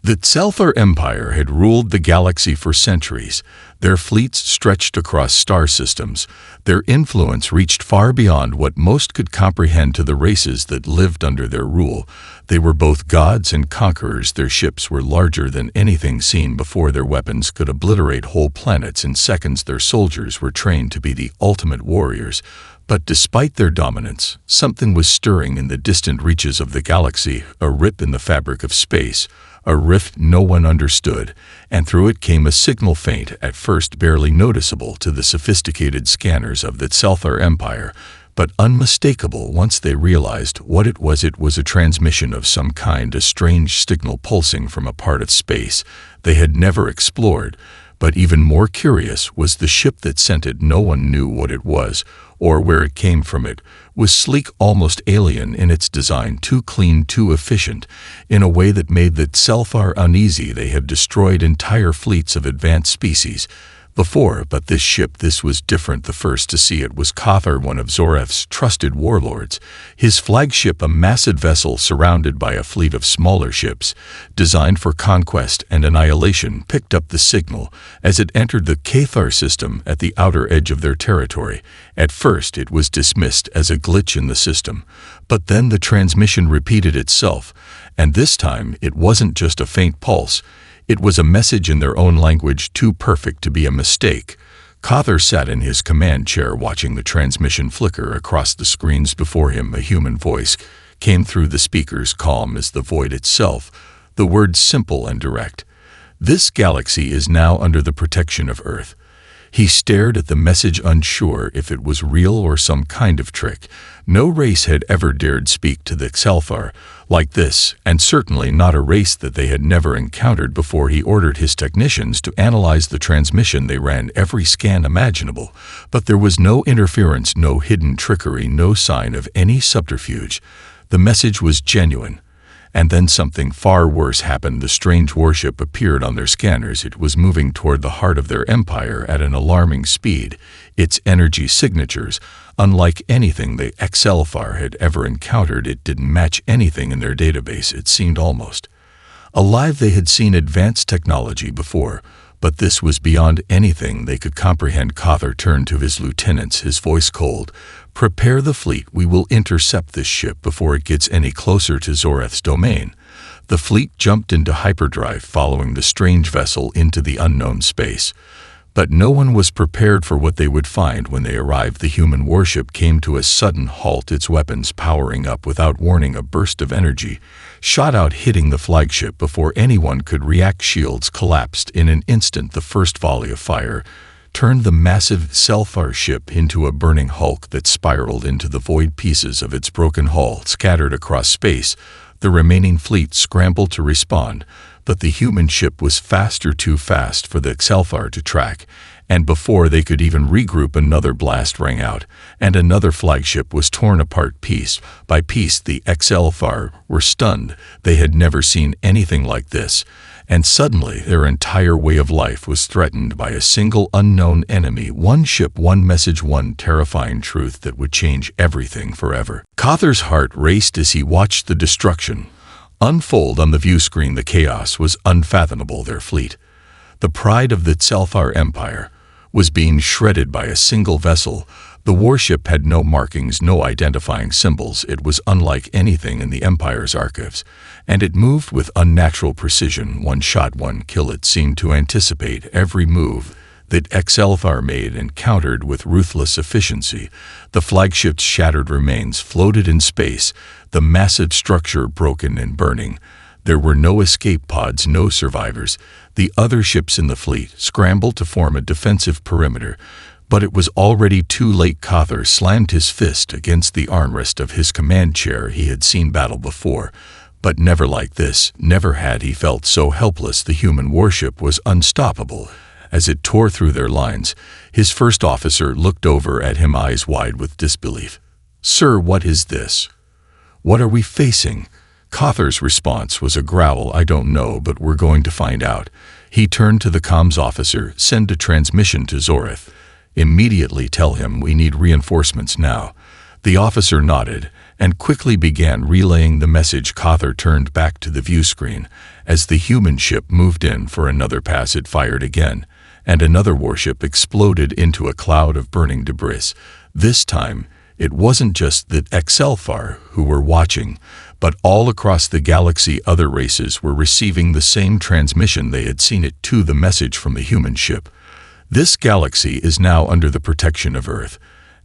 The Xelthar Empire had ruled the galaxy for centuries. Their fleets stretched across star systems. Their influence reached far beyond what most could comprehend to the races that lived under their rule. They were both gods and conquerors. Their ships were larger than anything seen before. Their weapons could obliterate whole planets in seconds. Their soldiers were trained to be the ultimate warriors. But despite their dominance, something was stirring in the distant reaches of the galaxy, a rip in the fabric of space, a rift no one understood, and through it came a signal faint, at first barely noticeable to the sophisticated scanners of the Xelthar Empire, but unmistakable once they realized what it was. It was a transmission of some kind, a strange signal pulsing from a part of space they had never explored. But even more curious was the ship that sent it. No one knew what it was or where it came from. It was sleek, almost alien in its design, too clean, too efficient, in a way that made the Xelthar uneasy. They had destroyed entire fleets of advanced species before, but this ship, this was different. The first to see it was Cathar, one of Zoreth's trusted warlords. His flagship, a massive vessel surrounded by a fleet of smaller ships, designed for conquest and annihilation, picked up the signal as it entered the Cathar system at the outer edge of their territory. At first it was dismissed as a glitch in the system, but then the transmission repeated itself, and this time it wasn't just a faint pulse. It was a message in their own language, too perfect to be a mistake. Cathar sat in his command chair watching the transmission flicker across the screens before him. A human voice came through the speakers, calm as the void itself, the words simple and direct. "This galaxy is now under the protection of Earth." He stared at the message, unsure if it was real or some kind of trick. No race had ever dared speak to the Xelthar like this, and certainly not a race that they had never encountered before. He ordered his technicians to analyze the transmission. They ran every scan imaginable, but there was no interference, no hidden trickery, no sign of any subterfuge. The message was genuine. And then something far worse happened. The strange warship appeared on their scanners. It was moving toward the heart of their empire at an alarming speed. Its energy signatures, unlike anything the Xelthar had ever encountered, it didn't match anything in their database. It seemed almost alive. They had seen advanced technology before, but this was beyond anything they could comprehend. Cathar turned to his lieutenants, his voice cold. "Prepare the fleet. We will intercept this ship before it gets any closer to Zoreth's domain." The fleet jumped into hyperdrive, following the strange vessel into the unknown space. But no one was prepared for what they would find when they arrived. The human warship came to a sudden halt, its weapons powering up without warning. A burst of energy shot out, hitting the flagship before anyone could react. Shields collapsed in an instant. The first volley of fire turned the massive Xelthar ship into a burning hulk that spiraled into the void. Pieces of its broken hull scattered across space. The remaining fleet scrambled to respond, but the human ship was faster, too fast for the Xelthar to track, and before they could even regroup, another blast rang out, and another flagship was torn apart piece by piece. The Xelthar were stunned. They had never seen anything like this, and suddenly their entire way of life was threatened by a single unknown enemy. One ship, one message, one terrifying truth that would change everything forever. Cathar's heart raced as he watched the destruction unfold on the view screen. The chaos was unfathomable. Their fleet, the pride of the Xelthar Empire, was being shredded by a single vessel. The warship had no markings, no identifying symbols. It was unlike anything in the Empire's archives, and it moved with unnatural precision. One shot, one kill. It seemed to anticipate every move that Xelthar made and countered with ruthless efficiency. The flagship's shattered remains floated in space, the massive structure broken and burning. There were no escape pods, no survivors. The other ships in the fleet scrambled to form a defensive perimeter, but it was already too late. Cathar slammed his fist against the armrest of his command chair. He had seen battle before, but never like this. Never had he felt so helpless. The human warship was unstoppable as it tore through their lines. His first officer looked over at him, eyes wide with disbelief. "Sir, what is this? What are we facing?" Cathar's response was a growl. "I don't know, but we're going to find out." He turned to the comms officer. "Send a transmission to Zoreth. Immediately tell him we need reinforcements now." The officer nodded, and quickly began relaying the message. Cawthor turned back to the view screen. As the human ship moved in for another pass, it fired again, and another warship exploded into a cloud of burning debris. This time, it wasn't just the HFY who were watching, but all across the galaxy other races were receiving the same transmission. They had seen it too, the message from the human ship. This galaxy is now under the protection of Earth,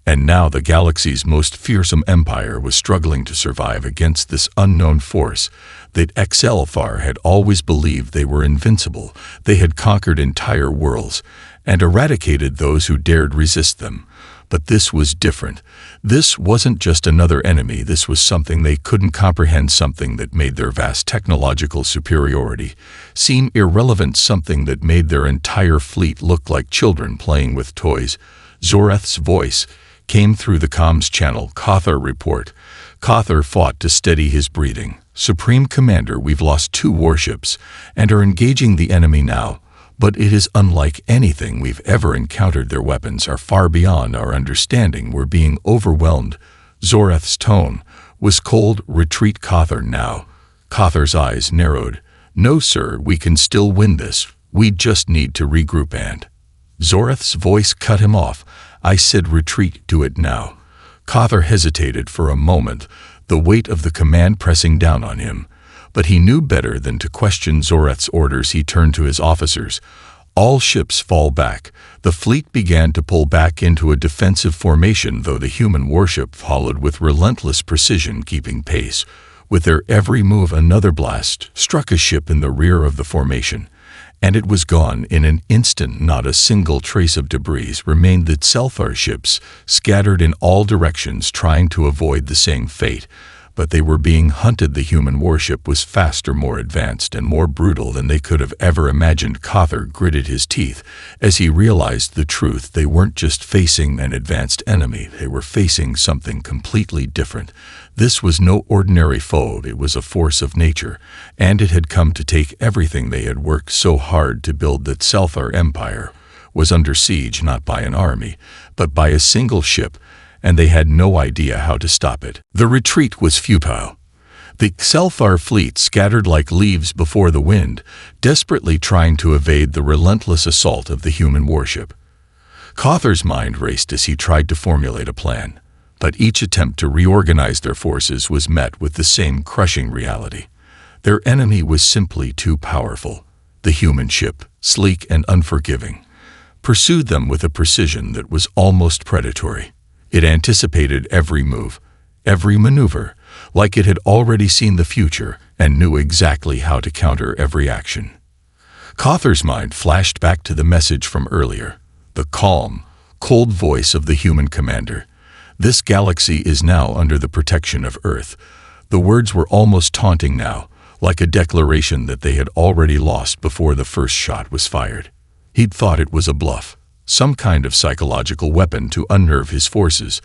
and now the galaxy's most fearsome empire was struggling to survive against this unknown force. That HFY had always believed they were invincible. They had conquered entire worlds and eradicated those who dared resist them. But this was different. This wasn't just another enemy. This was something they couldn't comprehend, something that made their vast technological superiority seem irrelevant, something that made their entire fleet look like children playing with toys. Zorath's voice came through the comms channel. Cawthor report. Cawthor fought to steady his breathing. Supreme Commander, we've lost 2 warships and are engaging the enemy now. But it is unlike anything we've ever encountered. Their weapons are far beyond our understanding. We're being overwhelmed. Zorath's tone was cold. Retreat, Cawthor, now. Cawthor's eyes narrowed. No, sir, we can still win this. We just need to regroup. And Zorath's voice cut him off. I said retreat, do it now. Cawthor hesitated for a moment, the weight of the command pressing down on him. But he knew better than to question Zorath's orders. He turned to his officers. All ships fall back. The fleet began to pull back into a defensive formation, though the human warship followed with relentless precision, keeping pace. With their every move, another blast struck a ship in the rear of the formation, and it was gone in an instant. Not a single trace of debris remained. The HFY ships scattered in all directions, trying to avoid the same fate. But they were being hunted. The human warship was faster, more advanced, and more brutal than they could have ever imagined. Cawthor gritted his teeth as he realized the truth. They weren't just facing an advanced enemy. They were facing something completely different. This was no ordinary foe. It was a force of nature, and it had come to take everything they had worked so hard to build. That HFY empire was under siege, not by an army, but by a single ship, and they had no idea how to stop it. The retreat was futile. The HFY fleet scattered like leaves before the wind, desperately trying to evade the relentless assault of the human warship. Cawthor's mind raced as he tried to formulate a plan, but each attempt to reorganize their forces was met with the same crushing reality. Their enemy was simply too powerful. The human ship, sleek and unforgiving, pursued them with a precision that was almost predatory. It anticipated every move, every maneuver, like it had already seen the future and knew exactly how to counter every action. Cawthor's mind flashed back to the message from earlier, the calm, cold voice of the human commander. This galaxy is now under the protection of Earth. The words were almost taunting now, like a declaration that they had already lost before the first shot was fired. He'd thought it was a bluff, some kind of psychological weapon to unnerve his forces,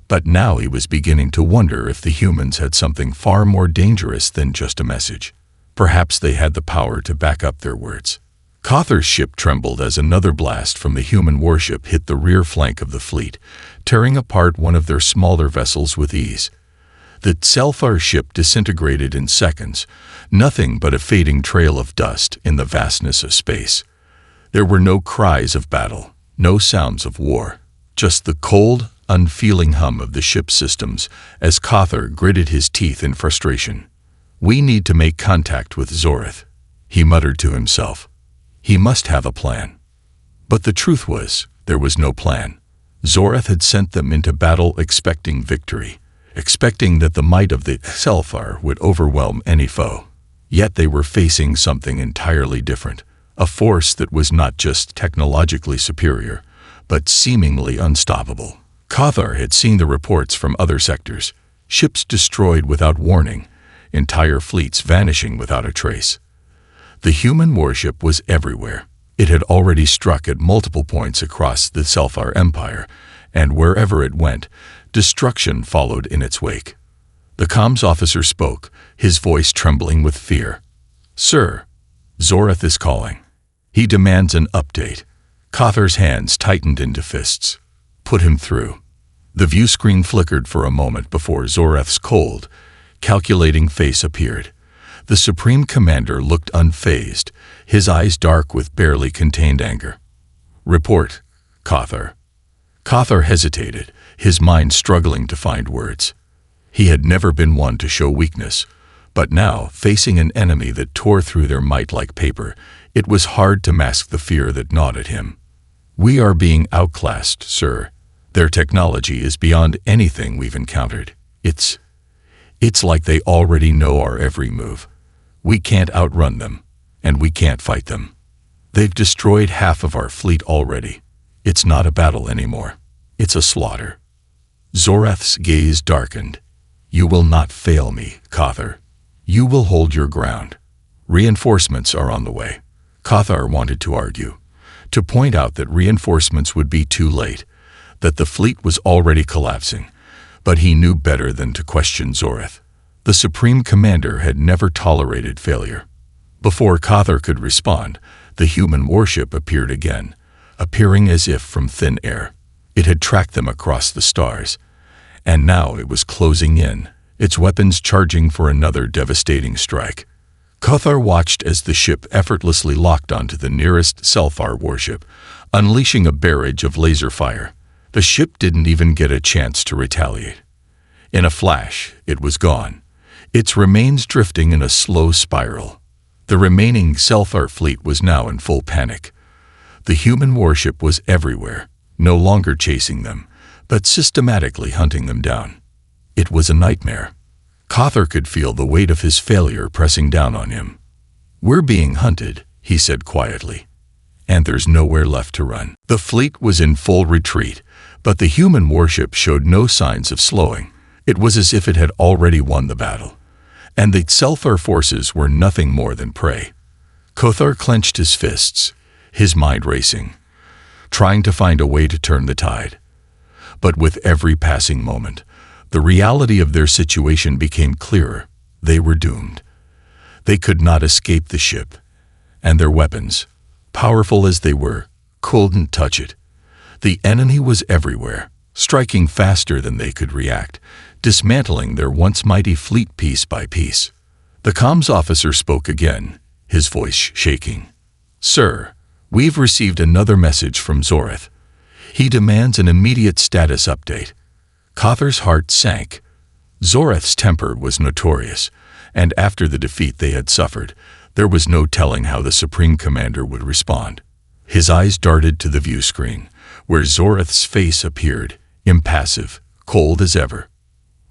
but now he was beginning to wonder if the humans had something far more dangerous than just a message. Perhaps they had the power to back up their words. Cawthor's ship trembled as another blast from the human warship hit the rear flank of the fleet, tearing apart one of their smaller vessels with ease. The HFY ship disintegrated in seconds, nothing but a fading trail of dust in the vastness of space. There were no cries of battle, no sounds of war, just the cold, unfeeling hum of the ship's systems as Cawthor gritted his teeth in frustration. We need to make contact with Zorath, he muttered to himself. He must have a plan. But the truth was, there was no plan. Zorath had sent them into battle expecting victory, expecting that the might of the HFY would overwhelm any foe. Yet they were facing something entirely different. A force that was not just technologically superior, but seemingly unstoppable. Cawthor had seen the reports from other sectors, ships destroyed without warning, entire fleets vanishing without a trace. The human warship was everywhere. It had already struck at multiple points across the HFY empire, and wherever it went, destruction followed in its wake. The comms officer spoke, his voice trembling with fear. Sir, Zorath is calling. He demands an update. Cawthor's hands tightened into fists. Put him through. The view screen flickered for a moment before Zoreth's cold, calculating face appeared. The Supreme Commander looked unfazed, his eyes dark with barely contained anger. "Report, Cathar." Cathar hesitated, his mind struggling to find words. He had never been one to show weakness, but now, facing an enemy that tore through their might like paper, it was hard to mask the fear that gnawed at him. "We are being outclassed, sir. Their technology is beyond anything we've encountered. It's like they already know our every move. We can't outrun them, and we can't fight them. They've destroyed half of our fleet already. It's not a battle anymore. It's a slaughter." Zoreth's gaze darkened. "You will not fail me, Cathar. You will hold your ground. Reinforcements are on the way." Cathar wanted to argue, to point out that reinforcements would be too late, that the fleet was already collapsing, but he knew better than to question Zoreth. The Supreme Commander had never tolerated failure. Before Cathar could respond, the human warship appeared again, appearing as if from thin air. It had tracked them across the stars, and now it was closing in, its weapons charging for another devastating strike. Cathar watched as the ship effortlessly locked onto the nearest Selphar warship, unleashing a barrage of laser fire. The ship didn't even get a chance to retaliate. In a flash, it was gone, its remains drifting in a slow spiral. The remaining Selphar fleet was now in full panic. The human warship was everywhere, no longer chasing them, but systematically hunting them down. It was a nightmare. Cathar could feel the weight of his failure pressing down on him. "We're being hunted," he said quietly, "and there's nowhere left to run." The fleet was in full retreat, but the human warship showed no signs of slowing. It was as if it had already won the battle, and the Selphar forces were nothing more than prey. Cathar clenched his fists, his mind racing, trying to find a way to turn the tide. But with every passing moment, the reality of their situation became clearer. They were doomed. They could not escape the ship, and their weapons, powerful as they were, couldn't touch it. The enemy was everywhere, striking faster than they could react, dismantling their once mighty fleet piece by piece. The comms officer spoke again, his voice shaking. "Sir, we've received another message from Zoreth. He demands an immediate status update." Cathar's heart sank. Zoreth's temper was notorious, and after the defeat they had suffered, there was no telling how the Supreme Commander would respond. His eyes darted to the view screen, where Zoreth's face appeared, impassive, cold as ever.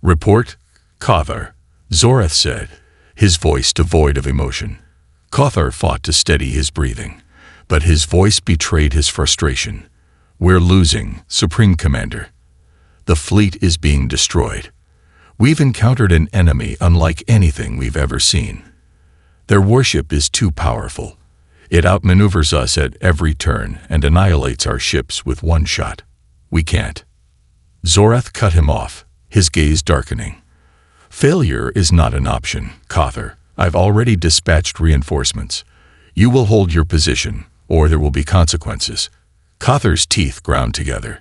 "Report, Cathar," Zoreth said, his voice devoid of emotion. Cathar fought to steady his breathing, but his voice betrayed his frustration. "We're losing, Supreme Commander. The fleet is being destroyed. We've encountered an enemy unlike anything we've ever seen. Their warship is too powerful. It outmaneuvers us at every turn and annihilates our ships with one shot. We can't." Zoreth cut him off, his gaze darkening. "Failure is not an option, Cathar. I've already dispatched reinforcements. You will hold your position, or there will be consequences." Cathar's teeth ground together,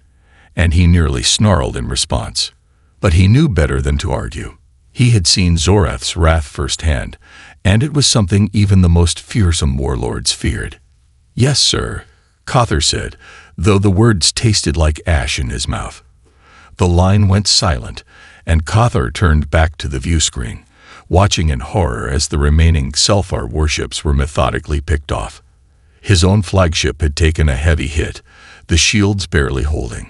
and he nearly snarled in response. But he knew better than to argue. He had seen Zoreth's wrath firsthand, and it was something even the most fearsome warlords feared. "Yes, sir," Cathar said, though the words tasted like ash in his mouth. The line went silent, and Cathar turned back to the view screen, watching in horror as the remaining Selphar warships were methodically picked off. His own flagship had taken a heavy hit, the shields barely holding.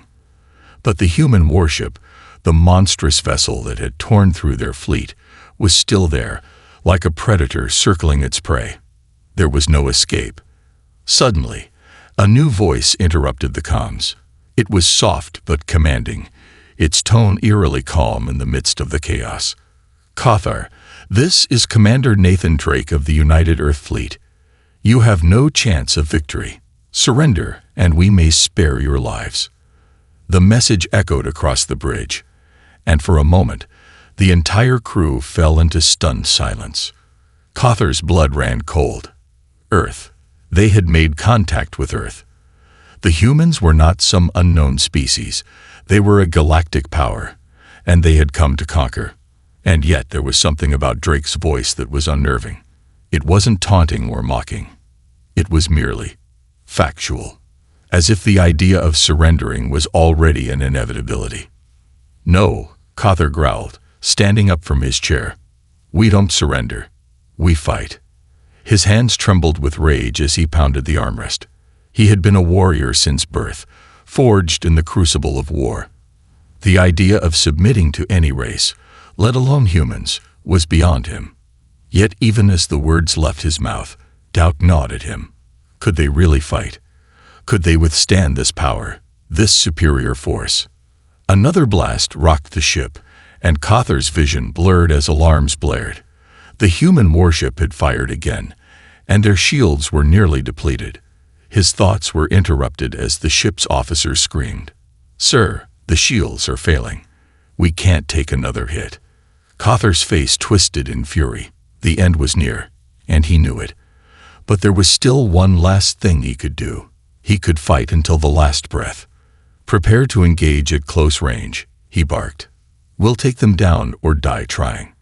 But the human warship, the monstrous vessel that had torn through their fleet, was still there, like a predator circling its prey. There was no escape. Suddenly, a new voice interrupted the comms. It was soft but commanding, its tone eerily calm in the midst of the chaos. "Cathar, this is Commander Nathan Drake of the United Earth Fleet. You have no chance of victory. Surrender, and we may spare your lives." The message echoed across the bridge, and for a moment, the entire crew fell into stunned silence. Cathar's blood ran cold. Earth. They had made contact with Earth. The humans were not some unknown species. They were a galactic power, and they had come to conquer. And yet there was something about Drake's voice that was unnerving. It wasn't taunting or mocking. It was merely factual, as if the idea of surrendering was already an inevitability. "No," Cawthor growled, standing up from his chair. "We don't surrender. We fight." His hands trembled with rage as he pounded the armrest. He had been a warrior since birth, forged in the crucible of war. The idea of submitting to any race, let alone humans, was beyond him. Yet even as the words left his mouth, doubt gnawed at him. Could they really fight? Could they withstand this power, this superior force? Another blast rocked the ship, and Cawthor's vision blurred as alarms blared. The human warship had fired again, and their shields were nearly depleted. His thoughts were interrupted as the ship's officer screamed, "Sir, the shields are failing. We can't take another hit." Cawthor's face twisted in fury. The end was near, and he knew it. But there was still one last thing he could do. He could fight until the last breath. "Prepare to engage at close range," he barked. "We'll take them down or die trying."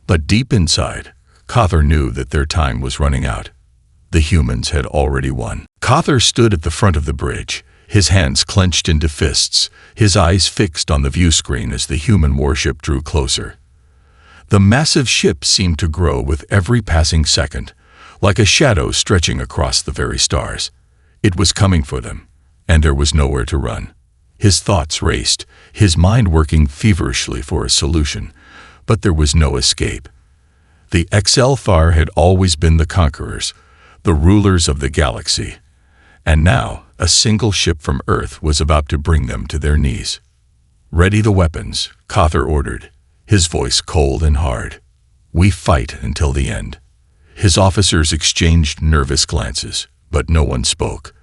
But deep inside, Cawthor knew that their time was running out. The humans had already won. Cawthor stood at the front of the bridge, his hands clenched into fists, his eyes fixed on the view screen as the human warship drew closer. The massive ship seemed to grow with every passing second, like a shadow stretching across the very stars. It was coming for them, and there was nowhere to run. His thoughts raced, his mind working feverishly for a solution, but there was no escape. The HFY had always been the conquerors, the rulers of the galaxy, and now a single ship from Earth was about to bring them to their knees. "Ready the weapons," Cawthor ordered, his voice cold and hard. "We fight until the end." His officers exchanged nervous glances, but no one spoke.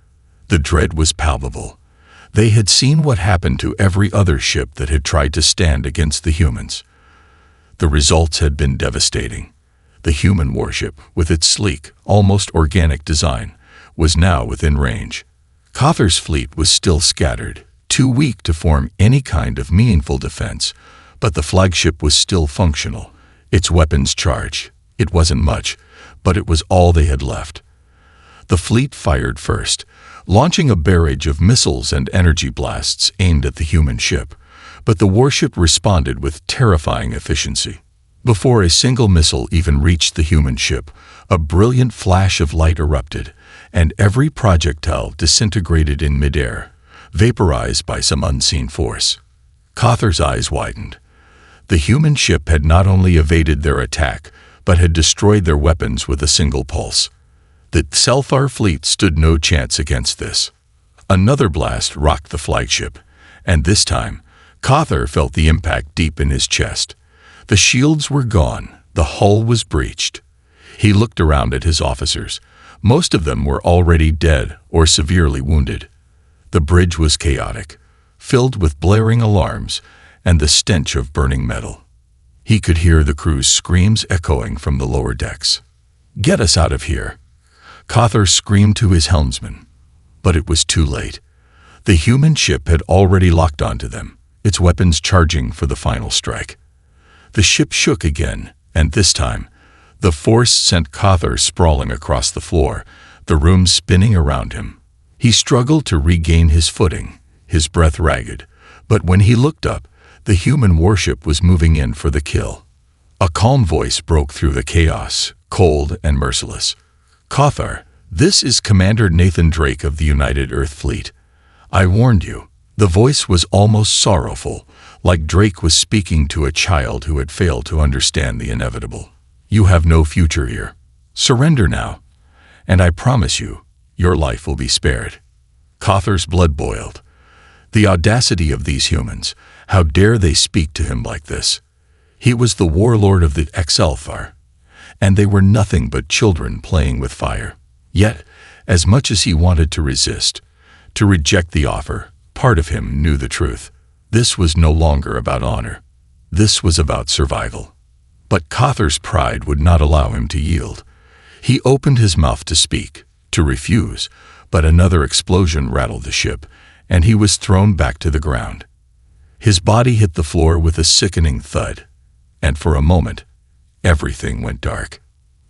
The dread was palpable. They had seen what happened to every other ship that had tried to stand against the humans. The results had been devastating. The human warship, with its sleek, almost organic design, was now within range. Cawthor's fleet was still scattered, too weak to form any kind of meaningful defense, but the flagship was still functional, its weapons charged. It wasn't much, but it was all they had left. The fleet fired first, launching a barrage of missiles and energy blasts aimed at the human ship, but the warship responded with terrifying efficiency. Before a single missile even reached the human ship, a brilliant flash of light erupted, and every projectile disintegrated in midair, vaporized by some unseen force. Cawthor's eyes widened. The human ship had not only evaded their attack, but had destroyed their weapons with a single pulse. The HFY fleet stood no chance against this. Another blast rocked the flagship, and this time, Cawthor felt the impact deep in his chest. The shields were gone, the hull was breached. He looked around at his officers. Most of them were already dead or severely wounded. The bridge was chaotic, filled with blaring alarms and the stench of burning metal. He could hear the crew's screams echoing from the lower decks. "Get us out of here!" Cawthor screamed to his helmsman, but it was too late. The human ship had already locked onto them, its weapons charging for the final strike. The ship shook again, and this time, the force sent Cawthor sprawling across the floor, the room spinning around him. He struggled to regain his footing, his breath ragged, but when he looked up, the human warship was moving in for the kill. A calm voice broke through the chaos, cold and merciless. "Cawthor, this is Commander Nathan Drake of the United Earth Fleet. I warned you." The voice was almost sorrowful, like Drake was speaking to a child who had failed to understand the inevitable. "You have no future here. Surrender now, and I promise you, your life will be spared." Cawthor's blood boiled. The audacity of these humans, how dare they speak to him like this? He was the warlord of the HFY, and they were nothing but children playing with fire. Yet, as much as he wanted to resist, to reject the offer, part of him knew the truth. This was no longer about honor. This was about survival. But Cawthor's pride would not allow him to yield. He opened his mouth to speak, to refuse, But another explosion rattled the ship, and he was thrown back to the ground. His body hit the floor with a sickening thud, and for a moment, everything went dark.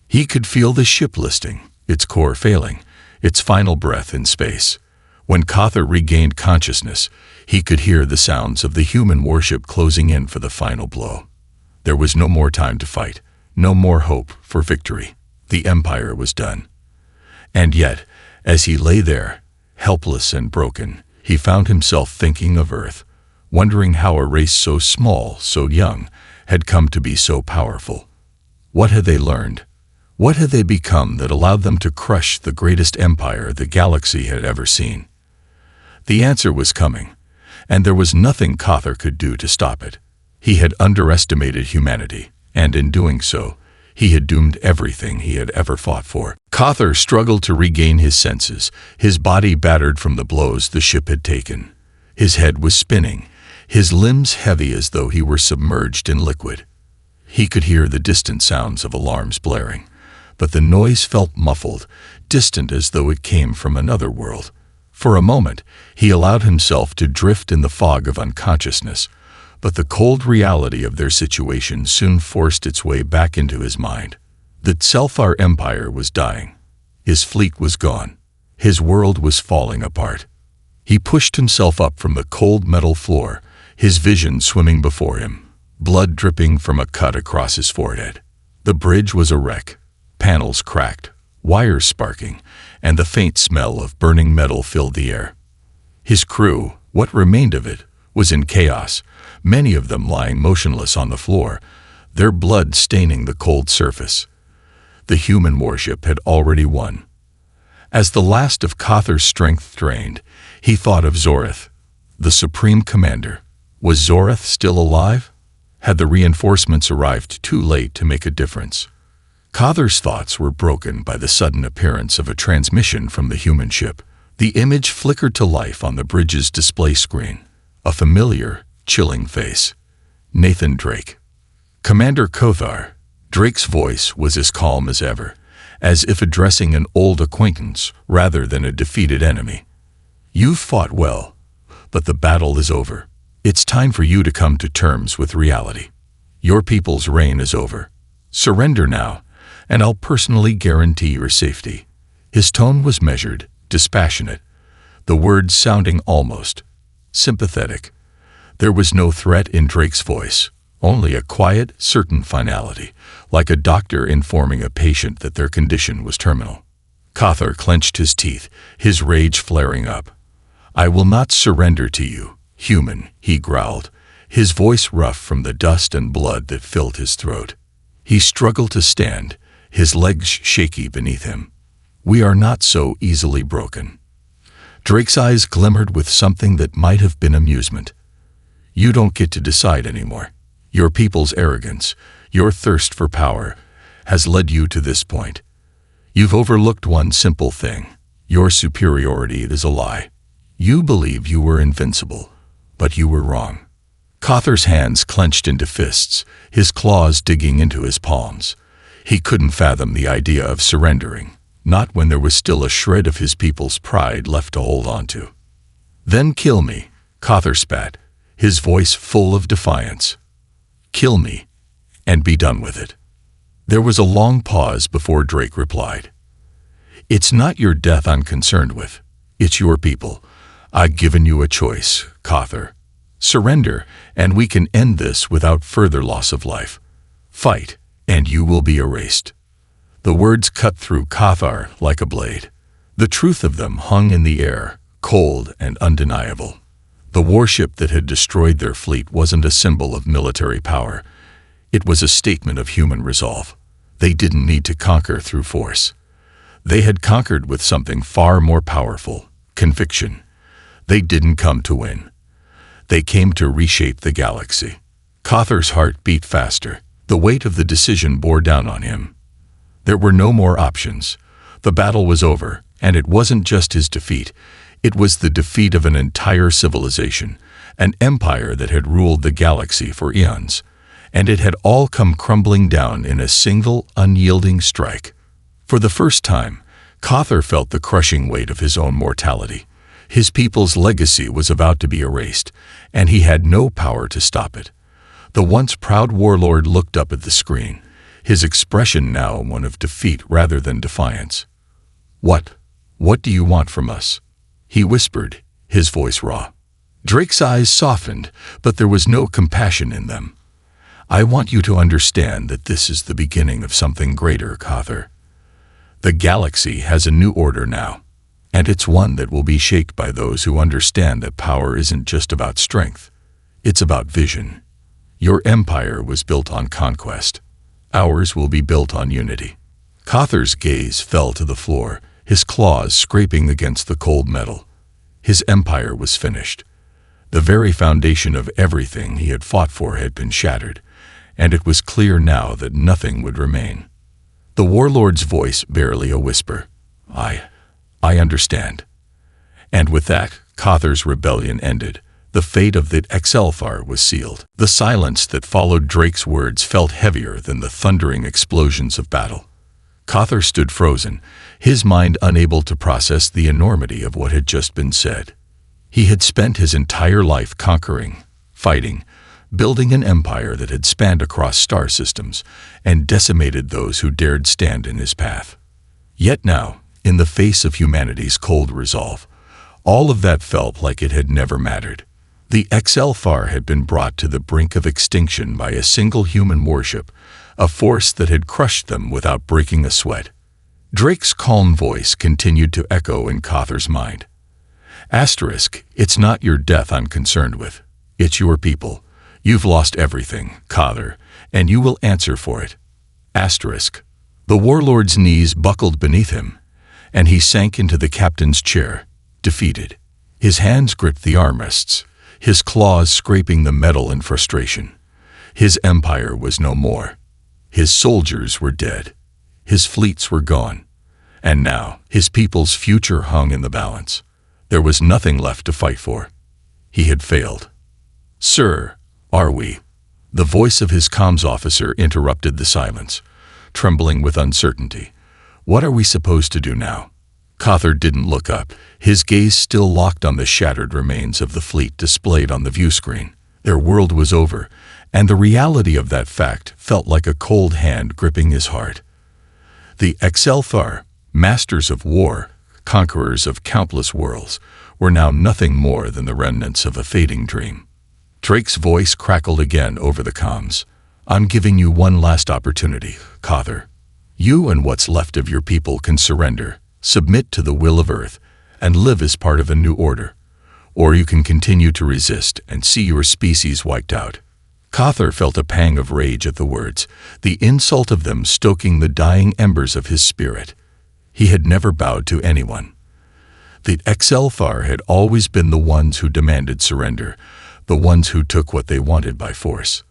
He could feel the ship listing, its core failing, its final breath in space. When Cathar regained consciousness, he could hear the sounds of the human warship closing in for the final blow. There was no more time to fight, no more hope for victory. The Empire was done. And yet, as he lay there, helpless and broken, he found himself thinking of Earth, wondering how a race so small, so young, had come to be so powerful. What had they learned? What had they become that allowed them to crush the greatest empire the galaxy had ever seen? The answer was coming, and there was nothing Cathar could do to stop it. He had underestimated humanity, and in doing so, he had doomed everything he had ever fought for. Cathar struggled to regain his senses, his body battered from the blows the ship had taken. His head was spinning, his limbs heavy as though he were submerged in liquid. He could hear the distant sounds of alarms blaring, but the noise felt muffled, distant as though it came from another world. For a moment, he allowed himself to drift in the fog of unconsciousness, but the cold reality of their situation soon forced its way back into his mind. The Selfar Empire was dying. His fleet was gone. His world was falling apart. He pushed himself up from the cold metal floor, his vision swimming before him, blood dripping from a cut across his forehead. The bridge was a wreck, panels cracked, wires sparking, and the faint smell of burning metal filled the air. His crew, what remained of it, was in chaos, many of them lying motionless on the floor, their blood staining the cold surface. The human warship had already won. As the last of Cathar's strength drained, he thought of Zoreth, the supreme commander. Was Zoreth still alive? Had the reinforcements arrived too late to make a difference? Cathar's thoughts were broken by the sudden appearance of a transmission from the human ship. The image flickered to life on the bridge's display screen. A familiar, chilling face. Nathan Drake. Commander Kothar. Drake's voice was as calm as ever, as if addressing an old acquaintance rather than a defeated enemy. You've fought well, but the battle is over. It's time for you to come to terms with reality. Your people's reign is over. Surrender now, and I'll personally guarantee your safety. His tone was measured, dispassionate, the words sounding almost sympathetic. There was no threat in Drake's voice, only a quiet, certain finality, like a doctor informing a patient that their condition was terminal. Cathar clenched his teeth, his rage flaring up. I will not surrender to you, human, he growled, his voice rough from the dust and blood that filled his throat. He struggled to stand, his legs shaky beneath him. We are not so easily broken. Drake's eyes glimmered with something that might have been amusement. You don't get to decide anymore. Your people's arrogance, your thirst for power, has led you to this point. You've overlooked one simple thing. Your superiority is a lie. You believe you were invincible, but you were wrong. Cathar's hands clenched into fists, his claws digging into his palms. He couldn't fathom the idea of surrendering, not when there was still a shred of his people's pride left to hold on to. Then kill me, Cathar spat, his voice full of defiance. Kill me, and be done with it. There was a long pause before Drake replied. It's not your death I'm concerned with. It's your people. I've given you a choice, Cathar. Surrender, and we can end this without further loss of life. Fight, and you will be erased. The words cut through Cathar like a blade. The truth of them hung in the air, cold and undeniable. The warship that had destroyed their fleet wasn't a symbol of military power. It was a statement of human resolve. They didn't need to conquer through force. They had conquered with something far more powerful, conviction. They didn't come to win. They came to reshape the galaxy. Cathar's heart beat faster. The weight of the decision bore down on him. There were no more options. The battle was over, and it wasn't just his defeat. It was the defeat of an entire civilization, an empire that had ruled the galaxy for eons, and it had all come crumbling down in a single, unyielding strike. For the first time, Cawthor felt the crushing weight of his own mortality. His people's legacy was about to be erased, and he had no power to stop it. The once proud warlord looked up at the screen, his expression now one of defeat rather than defiance. What do you want from us?" he whispered, his voice raw. Drake's eyes softened, but there was no compassion in them. "I want you to understand that this is the beginning of something greater, Cawthor. The galaxy has a new order now, and it's one that will be shaped by those who understand that power isn't just about strength. It's about vision. Your empire was built on conquest. Ours will be built on unity." Cawthor's gaze fell to the floor, his claws scraping against the cold metal. His empire was finished. The very foundation of everything he had fought for had been shattered, and it was clear now that nothing would remain. The warlord's voice barely a whisper. I understand." And with that, Cawthor's rebellion ended. The fate of the HFY was sealed. The silence that followed Drake's words felt heavier than the thundering explosions of battle. Cawthor stood frozen, his mind unable to process the enormity of what had just been said. He had spent his entire life conquering, fighting, building an empire that had spanned across star systems and decimated those who dared stand in his path. Yet now, in the face of humanity's cold resolve, all of that felt like it had never mattered. The HFY had been brought to the brink of extinction by a single human warship, a force that had crushed them without breaking a sweat. Drake's calm voice continued to echo in Cawthor's mind. It's not your death I'm concerned with. It's your people. You've lost everything, Cawthor, and you will answer for it. The warlord's knees buckled beneath him, and he sank into the captain's chair, defeated. His hands gripped the armrests, his claws scraping the metal in frustration. His empire was no more. His soldiers were dead. His fleets were gone. And now, his people's future hung in the balance. There was nothing left to fight for. He had failed. "Sir, are we?" The voice of his comms officer interrupted the silence, trembling with uncertainty. "What are we supposed to do now?" Cawthor didn't look up, his gaze still locked on the shattered remains of the fleet displayed on the view screen. Their world was over, and the reality of that fact felt like a cold hand gripping his heart. The HFY, masters of war, conquerors of countless worlds, were now nothing more than the remnants of a fading dream. Drake's voice crackled again over the comms. "I'm giving you one last opportunity, Cawthor. You and what's left of your people can surrender, submit to the will of Earth, and live as part of a new order. Or you can continue to resist and see your species wiped out." Cawthor felt a pang of rage at the words, the insult of them stoking the dying embers of his spirit. He had never bowed to anyone. The HFY had always been the ones who demanded surrender, the ones who took what they wanted by force.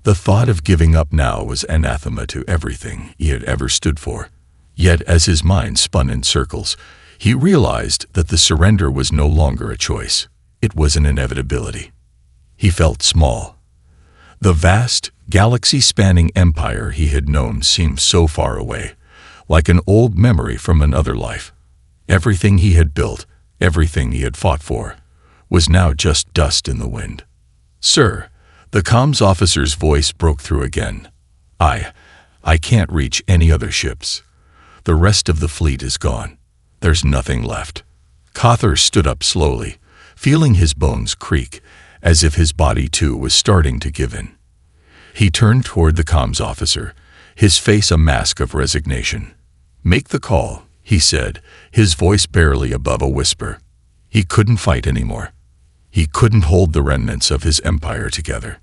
The thought of giving up now was anathema to everything he had ever stood for. Yet as his mind spun in circles, he realized that the surrender was no longer a choice. It was an inevitability. He felt small. The vast, galaxy-spanning empire he had known seemed so far away, like an old memory from another life. Everything he had built, everything he had fought for, was now just dust in the wind. "Sir," the comms officer's voice broke through again. I can't reach any other ships. The rest of the fleet is gone. There's nothing left." Cawthor stood up slowly, feeling his bones creak, as if his body too was starting to give in. He turned toward the comms officer, his face a mask of resignation. "Make the call," he said, his voice barely above a whisper. He couldn't fight anymore. He couldn't hold the remnants of his empire together.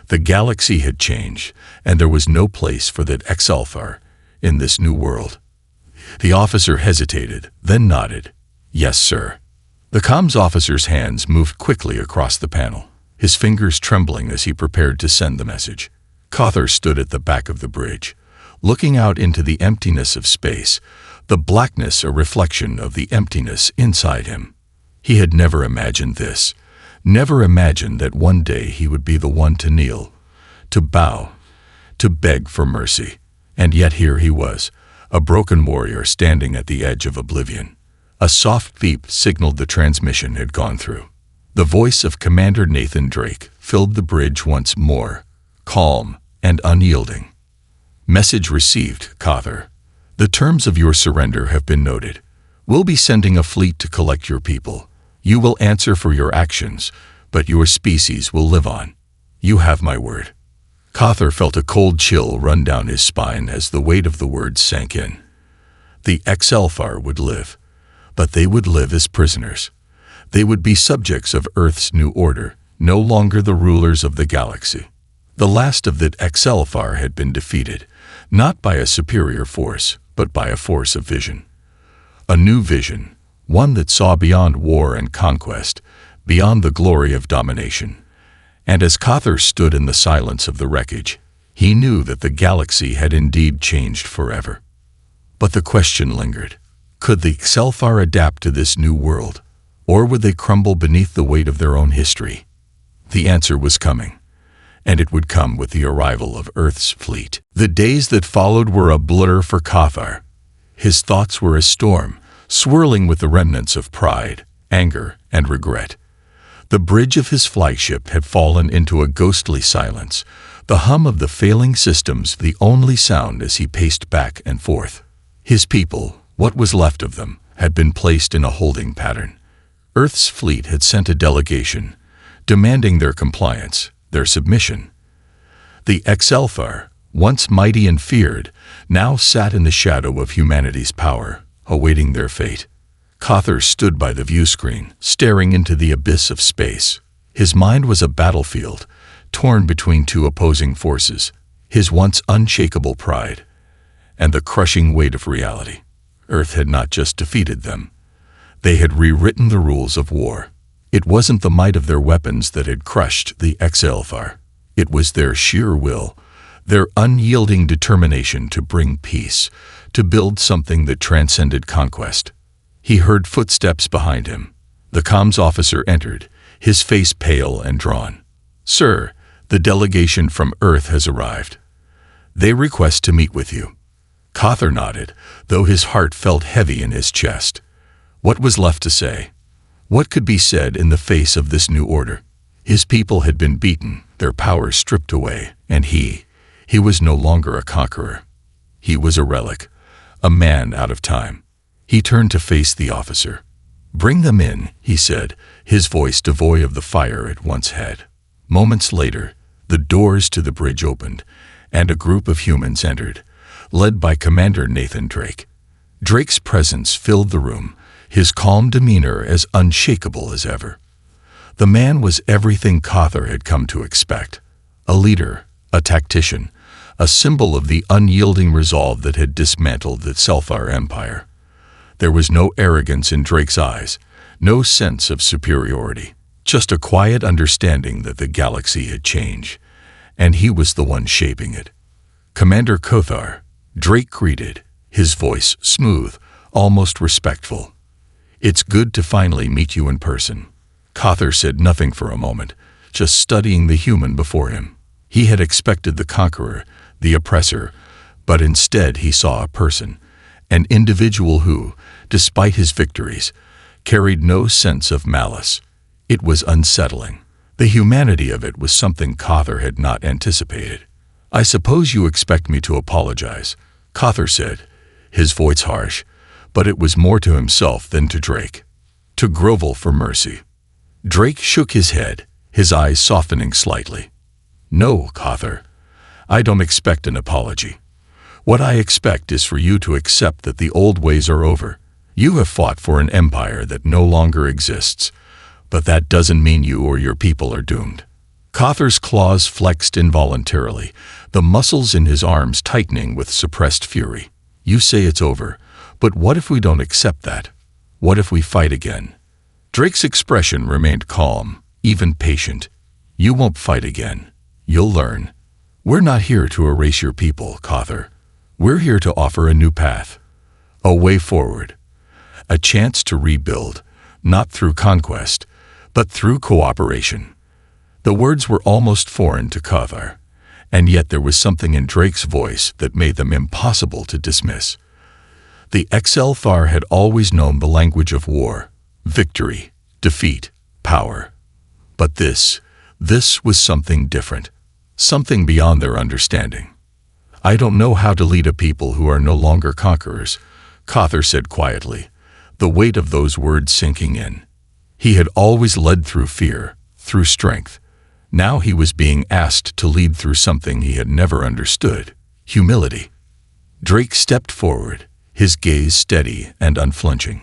The galaxy had changed, and there was no place for that HFY in this new world. The officer hesitated, then nodded. "Yes, sir." The comms officer's hands moved quickly across the panel, his fingers trembling as he prepared to send the message. Cawthor stood at the back of the bridge, looking out into the emptiness of space, the blackness a reflection of the emptiness inside him. He had never imagined this, never imagined that one day he would be the one to kneel, to bow, to beg for mercy. And yet here he was, a broken warrior standing at the edge of oblivion. A soft beep signaled the transmission had gone through. The voice of Commander Nathan Drake filled the bridge once more, calm and unyielding. Message received, Cawthor. The terms of your surrender have been noted. We'll be sending a fleet to collect your people. You will answer for your actions, but your species will live on. You have my word. Cawthor felt a cold chill run down his spine as the weight of the words sank in. The HFY would live, but they would live as prisoners. They would be subjects of Earth's new order, no longer the rulers of the galaxy. The last of the HFY had been defeated, not by a superior force, but by a force of vision. A new vision, one that saw beyond war and conquest, beyond the glory of domination. And as Cawthor stood in the silence of the wreckage, he knew that the galaxy had indeed changed forever. But the question lingered. Could the HFY adapt to this new world, or would they crumble beneath the weight of their own history? The answer was coming, and it would come with the arrival of Earth's fleet. The days that followed were a blur for Cawthor. His thoughts were a storm, swirling with the remnants of pride, anger, and regret. The bridge of his flagship had fallen into a ghostly silence, the hum of the failing systems the only sound as he paced back and forth. His people, what was left of them, had been placed in a holding pattern. Earth's fleet had sent a delegation, demanding their compliance, their submission. The HFY, once mighty and feared, now sat in the shadow of humanity's power, awaiting their fate. Cawthor stood by the viewscreen, staring into the abyss of space. His mind was a battlefield, torn between two opposing forces, his once unshakable pride, and the crushing weight of reality. Earth had not just defeated them. They had rewritten the rules of war. It wasn't the might of their weapons that had crushed the HFY. It was their sheer will, their unyielding determination to bring peace, to build something that transcended conquest. He heard footsteps behind him. The comms officer entered, his face pale and drawn. "Sir, the delegation from Earth has arrived. They request to meet with you." Cawthor nodded, though his heart felt heavy in his chest. What was left to say? What could be said in the face of this new order? His people had been beaten, their powers stripped away, and he was no longer a conqueror. He was a relic, a man out of time. He turned to face the officer. "Bring them in," he said, his voice devoid of the fire it once had. Moments later, the doors to the bridge opened, and a group of humans entered, led by Commander Nathan Drake. Drake's presence filled the room, his calm demeanor as unshakable as ever. The man was everything Cawthor had come to expect. A leader, a tactician, a symbol of the unyielding resolve that had dismantled the HFY empire. There was no arrogance in Drake's eyes, no sense of superiority, just a quiet understanding that the galaxy had changed, and he was the one shaping it. "Commander Cawthor," Drake greeted, his voice smooth, almost respectful. "It's good to finally meet you in person." Cawthor said nothing for a moment, just studying the human before him. He had expected the conqueror, the oppressor, but instead he saw a person, an individual who, despite his victories, carried no sense of malice. It was unsettling. The humanity of it was something Cawthor had not anticipated. "I suppose you expect me to apologize," Cawthor said, his voice harsh, but it was more to himself than to Drake. "To grovel for mercy." Drake shook his head, his eyes softening slightly. "No, Cawthor, I don't expect an apology. What I expect is for you to accept that the old ways are over. You have fought for an empire that no longer exists, but that doesn't mean you or your people are doomed." Cawthor's claws flexed involuntarily, the muscles in his arms tightening with suppressed fury. "You say it's over, but what if we don't accept that? What if we fight again?" Drake's expression remained calm, even patient. "You won't fight again. You'll learn. We're not here to erase your people, Cawthor. We're here to offer a new path, a way forward, a chance to rebuild, not through conquest, but through cooperation." The words were almost foreign to Cawthor, and yet there was something in Drake's voice that made them impossible to dismiss. The HFY had always known the language of war, victory, defeat, power. But this was something different, something beyond their understanding. "I don't know how to lead a people who are no longer conquerors," Cawthor said quietly, the weight of those words sinking in. He had always led through fear, through strength. Now he was being asked to lead through something he had never understood: humility. Drake stepped forward, his gaze steady and unflinching.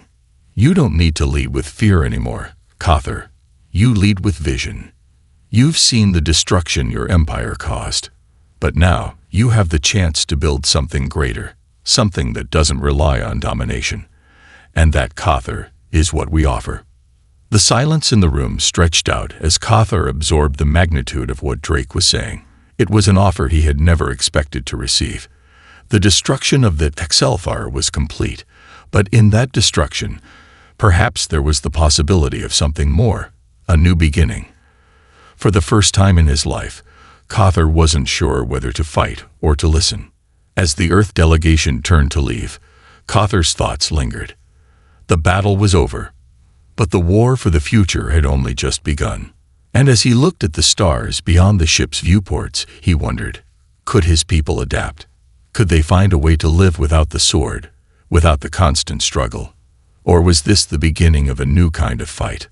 "You don't need to lead with fear anymore, Cawthor. You lead with vision. You've seen the destruction your empire caused. But now, you have the chance to build something greater, something that doesn't rely on domination. And that, Cawthor, is what we offer." The silence in the room stretched out as Cawthor absorbed the magnitude of what Drake was saying. It was an offer he had never expected to receive. The destruction of the HFY was complete, but in that destruction, perhaps there was the possibility of something more, a new beginning. For the first time in his life, Cawthor wasn't sure whether to fight or to listen. As the Earth delegation turned to leave, Cawthor's thoughts lingered. The battle was over, but the war for the future had only just begun. And as he looked at the stars beyond the ship's viewports, he wondered, could his people adapt? Could they find a way to live without the sword, without the constant struggle? Or was this the beginning of a new kind of fight?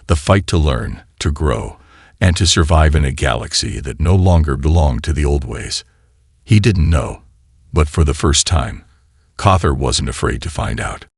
The fight to learn, to grow, and to survive in a galaxy that no longer belonged to the old ways. He didn't know, but for the first time, Cawthor wasn't afraid to find out.